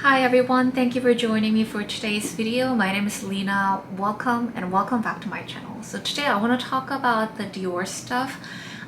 Hi everyone, thank you for joining me for today's video. My name is Lena. Welcome and welcome back to my channel. So today I want to talk about the Dior stuff.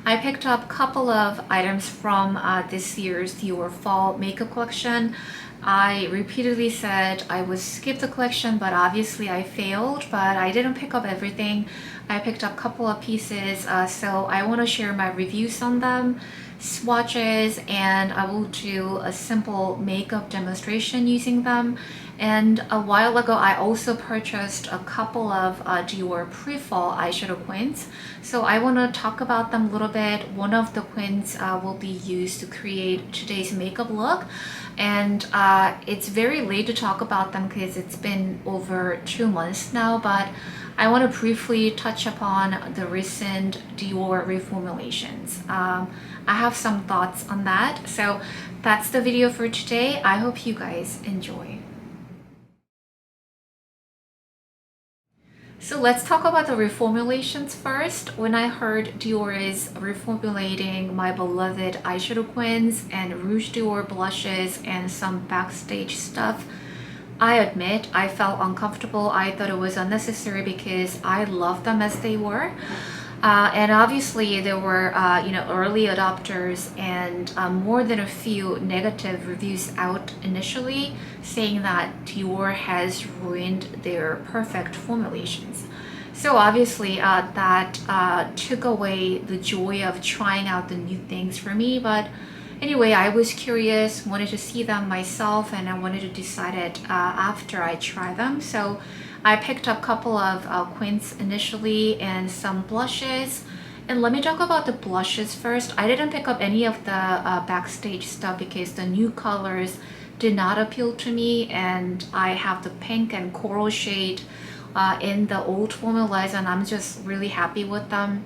I picked up a couple of items from this year's Dior fall makeup collection. I repeatedly said I would skip the collection, but obviously I failed, but I didn't pick up everything. I picked up a couple of pieces, so I want to share my reviews on them, swatches, and I will do a simple makeup demonstration using them. And a while ago, I also purchased a couple of Dior pre-fall eyeshadow quins. So I want to talk about them a little bit. One of the quins will be used to create today's makeup look. And it's very late to talk about them because it's been over 2 months now, but I want to briefly touch upon the recent Dior reformulations. I have some thoughts on that. So that's the video for today. I hope you guys enjoy. So let's talk about the reformulations first. When I heard Dior is reformulating my beloved eyeshadow quins and Rouge Dior blushes and some backstage stuff, I admit I felt uncomfortable. I thought it was unnecessary because I love them as they were. And obviously there were early adopters and more than a few negative reviews out initially saying that Dior has ruined their perfect formulations. So obviously that took away the joy of trying out the new things for me. But anyway, I was curious, wanted to see them myself, and I wanted to decide it after I try them. So I picked up a couple of quins initially and some blushes. And let me talk about the blushes first. I didn't pick up any of the backstage stuff because the new colors did not appeal to me, and I have the pink and coral shade in the old formulas, and I'm just really happy with them.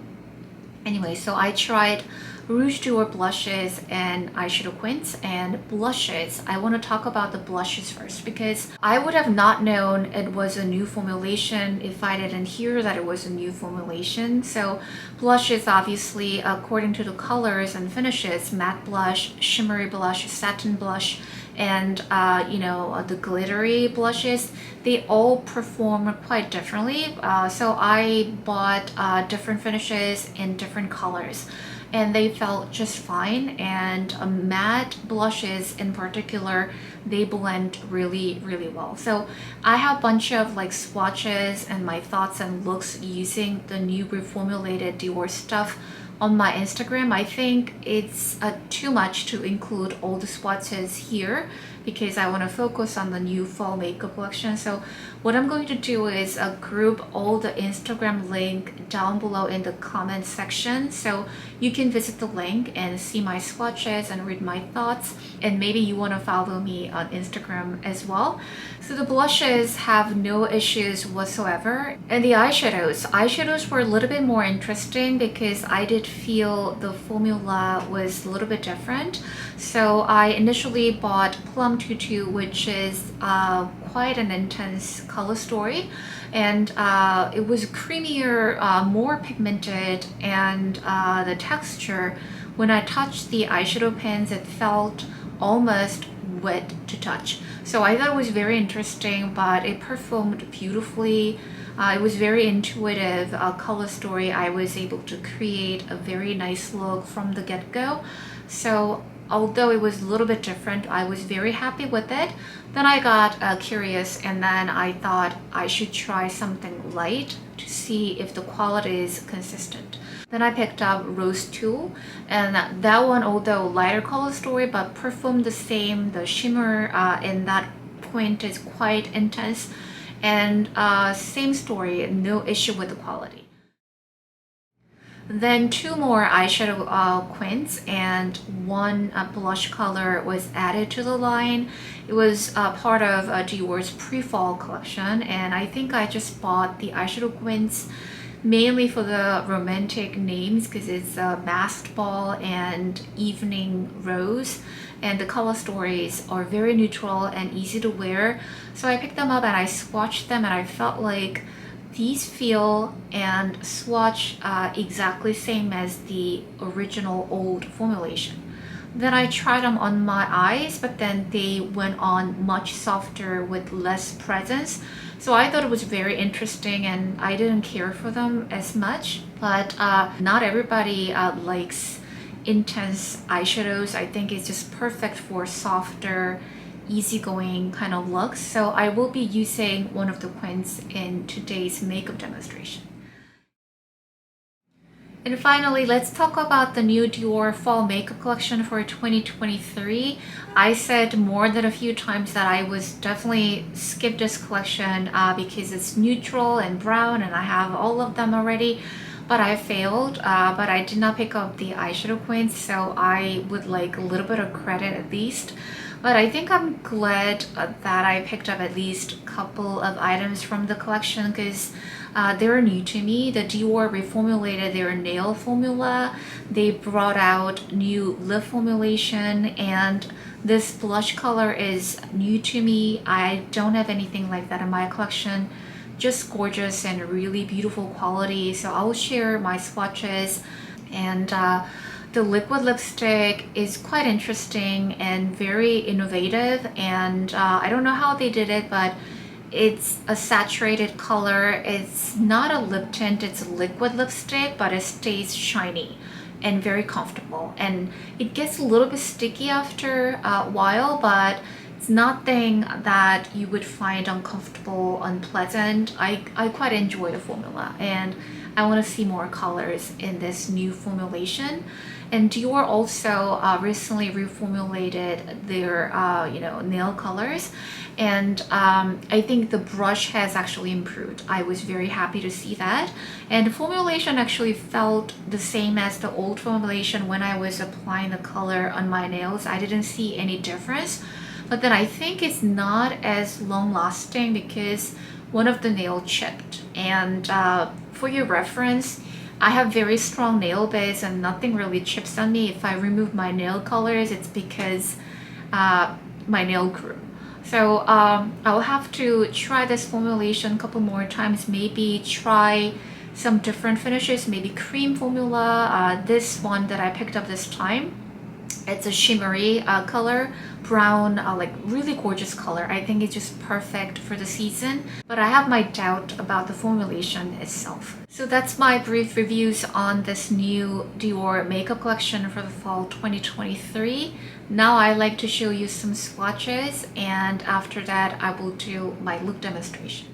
Anyway, so I tried Rouge Dior blushes and eyeshadow quins. And blushes, I want to talk about the blushes first because I would have not known it was a new formulation if I didn't hear that it was a new formulation. So blushes, obviously, according to the colors and finishes, matte blush, shimmery blush, satin blush, and the glittery blushes, they all perform quite differently. So I bought different finishes in different colors, and they felt just fine. And matte blushes in particular, they blend really well. So I have a bunch of like swatches and my thoughts and looks using the new reformulated Dior stuff on my Instagram. I think it's too much to include all the swatches here because I want to focus on the new fall makeup collection. So what I'm going to do is group all the Instagram link down below in the comment section, so you can visit the link and see my swatches and read my thoughts, and maybe you want to follow me on Instagram as well. So the blushes have no issues whatsoever, and the eyeshadows were a little bit more interesting because I did feel the formula was a little bit different. So I initially bought Plum Tutu, which is quite an intense color story, and it was creamier, more pigmented, and the texture, when I touched the eyeshadow pens, it felt almost wet to touch. So I thought it was very interesting, but it performed beautifully. It was very intuitive color story. I was able to create a very nice look from the get-go. So although it was a little bit different, I was very happy with it. Then I got curious, and then I thought I should try something light to see if the quality is consistent. Then I picked up Rose Tool, and that one, although lighter color story, but performed the same. The shimmer in that point is quite intense, and same story, no issue with the quality. Then two more eyeshadow quins and one blush color was added to the line. It was part of Dior's pre-fall collection, and I think I just bought the eyeshadow quins mainly for the romantic names because it's Masked Ball and Evening Rose, and the color stories are very neutral and easy to wear. So I picked them up and I swatched them, and I felt like these feel and swatch exactly same as the original old formulation. Then I tried them on my eyes, but then they went on much softer with less presence. So I thought it was very interesting and I didn't care for them as much. But not everybody likes intense eyeshadows. I think it's just perfect for softer, easygoing kind of looks. So I will be using one of the quins in today's makeup demonstration. And finally, let's talk about the new Dior Fall Makeup Collection for 2023. I said more than a few times that I was definitely skip this collection because it's neutral and brown and I have all of them already. But I failed, but I did not pick up the eyeshadow quins, so I would like a little bit of credit at least. But I think I'm glad that I picked up at least a couple of items from the collection because they're new to me. The Dior reformulated their nail formula. They brought out new lip formulation, and this blush color is new to me. I don't have anything like that in my collection. Just gorgeous and really beautiful quality. So I'll share my swatches. And the liquid lipstick is quite interesting and very innovative, and I don't know how they did it, but it's a saturated color. It's not a lip tint, it's a liquid lipstick, but it stays shiny and very comfortable, and it gets a little bit sticky after a while, but it's nothing that you would find uncomfortable, unpleasant. I quite enjoy the formula, and I want to see more colors in this new formulation. And Dior also recently reformulated their nail colors, and I think the brush has actually improved. I was very happy to see that, and the formulation actually felt the same as the old formulation when I was applying the color on my nails. I didn't see any difference, but then I think it's not as long lasting because one of the nail chipped. And for your reference, I have very strong nail beds and nothing really chips on me. If I remove my nail colors, it's because my nail grew. So I'll have to try this formulation a couple more times, maybe try some different finishes, maybe cream formula. This one that I picked up this time, it's a shimmery color, brown, like really gorgeous color. I think it's just perfect for the season, but I have my doubt about the formulation itself. So that's my brief reviews on this new Dior makeup collection for the fall 2023. Now I like to show you some swatches, and after that I will do my look demonstration.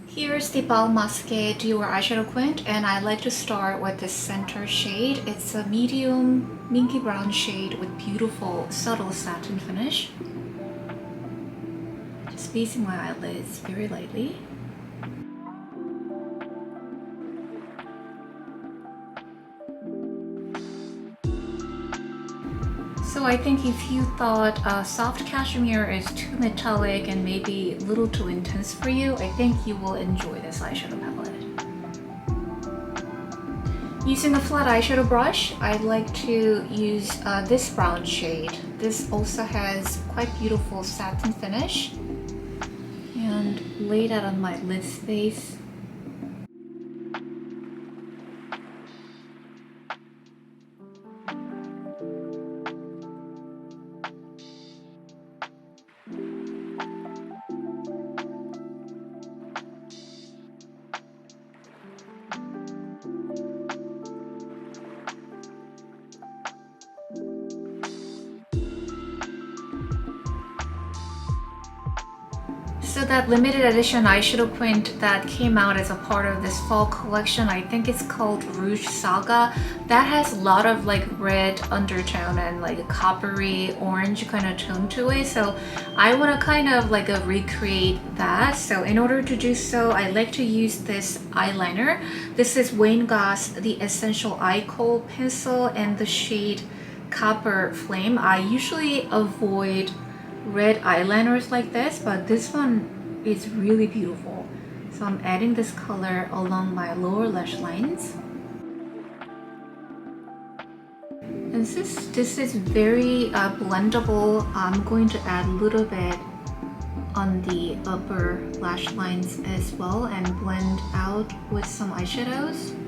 Here's the Bal Masque Dior eyeshadow quint, and I like to start with the center shade. It's a medium minky brown shade with beautiful subtle satin finish. Just spacing my eyelids very lightly. So I think if you thought soft cashmere is too metallic and maybe a little too intense for you, I think you will enjoy this eyeshadow palette. Using a flat eyeshadow brush, I'd like to use this brown shade. This also has quite beautiful satin finish, and lay that on my lid space. So that limited edition eyeshadow quint that came out as a part of this fall collection, I think it's called Rouge Saga. That has a lot of like red undertone and like a coppery orange kind of tone to it. So I want to kind of like recreate that. So in order to do so, I like to use this eyeliner. This is Wayne Goss, the Essential Eye Kohl pencil and the shade Copper Flame. I usually avoid red eyeliners like this, but this one is really beautiful. So I'm adding this color along my lower lash lines. And since this is very blendable, I'm going to add a little bit on the upper lash lines as well and blend out with some eyeshadows.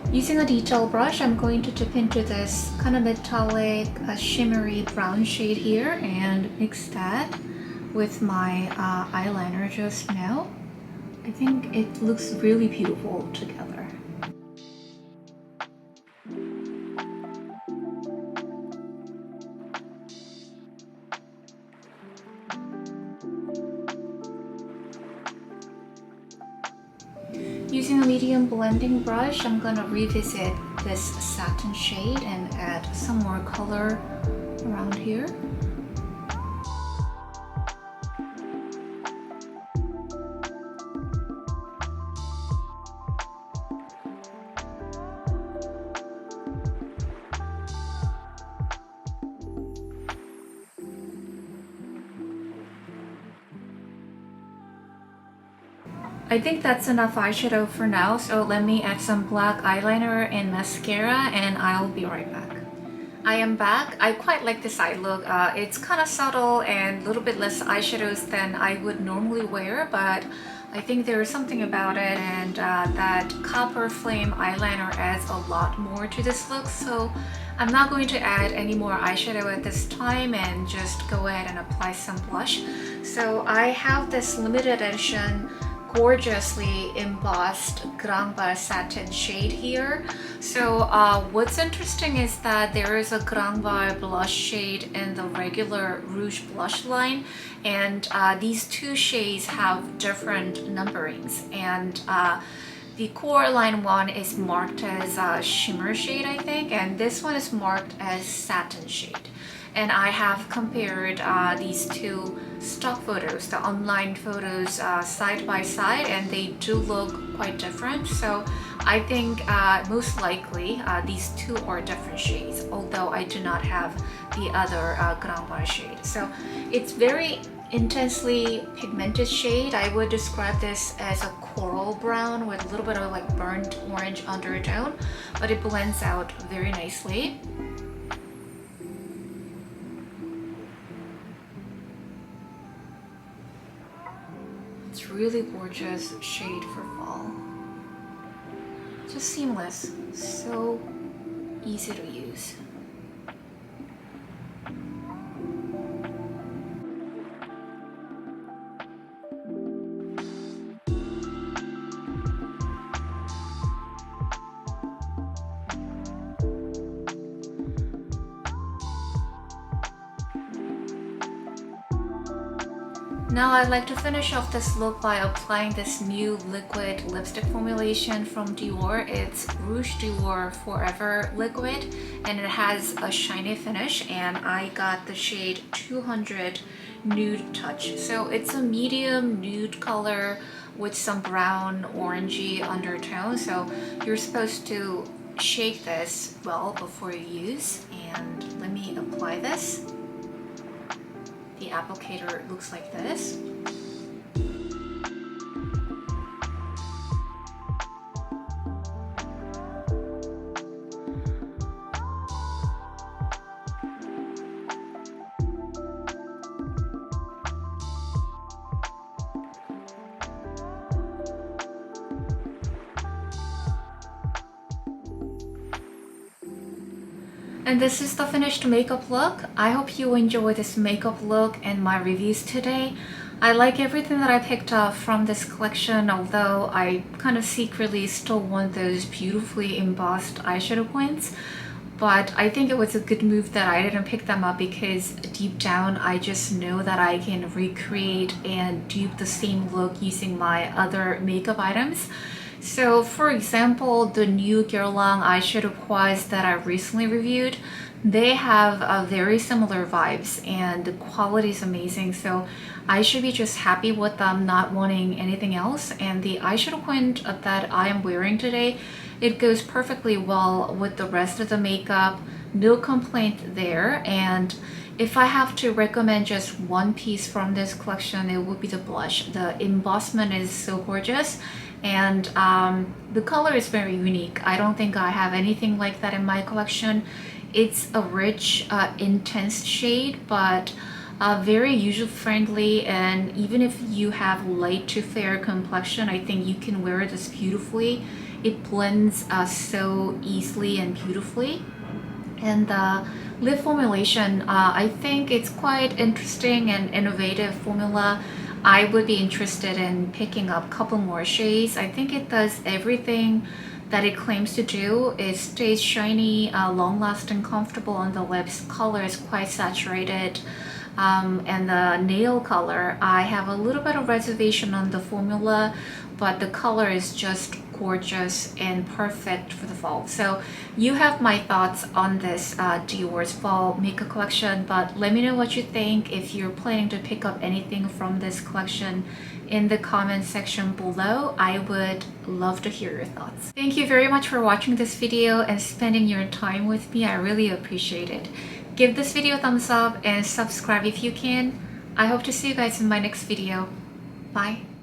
Using a detail brush, I'm going to dip into this kind of metallic, shimmery brown shade here and mix that with my eyeliner just now. I think it looks really beautiful together. Using a medium blending brush, I'm gonna revisit this satin shade and add some more color around here. I think that's enough eyeshadow for now, so let me add some black eyeliner and mascara and I'll be right back. I am back. I quite like this eye look. It's kind of subtle and a little bit less eyeshadows than I would normally wear, but I think there is something about it, and that Copper Flame eyeliner adds a lot more to this look, so I'm not going to add any more eyeshadow at this time and just go ahead and apply some blush. So I have this limited edition gorgeously embossed Grangbar satin shade here. So what's interesting is that there is a Grangbar blush shade in the regular Rouge blush line, and these two shades have different numberings, and the core line one is marked as a shimmer shade, I think, and this one is marked as satin shade. And I have compared these two stock photos, the online photos, side by side, and they do look quite different. So I think most likely these two are different shades, although I do not have the other Grangbar shade. So it's very intensely pigmented shade. I would describe this as a coral brown with a little bit of like burnt orange undertone, but it blends out very nicely. It's really gorgeous shade for fall. Just seamless, so easy to use. Now I'd like to finish off this look by applying this new liquid lipstick formulation from Dior. It's Rouge Dior Forever Liquid, and it has a shiny finish, and I got the shade 200 Nude Touch. So it's a medium nude color with some brown orangey undertone. So you're supposed to shake this well before you use, and let me apply this. The applicator looks like this. And this is the finished makeup look. I hope you enjoy this makeup look and my reviews today. I like everything that I picked up from this collection, although I kind of secretly still want those beautifully embossed eyeshadow points. but I think it was a good move that I didn't pick them up, because deep down I just know that I can recreate and dupe the same look using my other makeup items. So for example, the new Guerlain eyeshadow quads that I recently reviewed, they have a very similar vibes and the quality is amazing. So I should be just happy with them, not wanting anything else. And the eyeshadow quad that I am wearing today, it goes perfectly well with the rest of the makeup. No complaint there. And if I have to recommend just one piece from this collection, it would be the blush. The embossment is so gorgeous, and the color is very unique. I don't think I have anything like that in my collection. It's a rich, intense shade, but very user-friendly, and even if you have light to fair complexion, I think you can wear this beautifully. It blends so easily and beautifully. And the lip formulation, I think it's quite interesting and innovative formula. I would be interested in picking up a couple more shades. I think it does everything that it claims to do. It stays shiny, long-lasting, comfortable on the lips. Color is quite saturated. And the nail color, I have a little bit of reservation on the formula, but the color is just gorgeous and perfect for the fall. So you have my thoughts on this Dior's fall makeup collection, but let me know what you think. If you're planning to pick up anything from this collection in the comment section below, I would love to hear your thoughts. Thank you very much for watching this video and spending your time with me. I really appreciate it. Give this video a thumbs up and subscribe if you can. I hope to see you guys in my next video. Bye.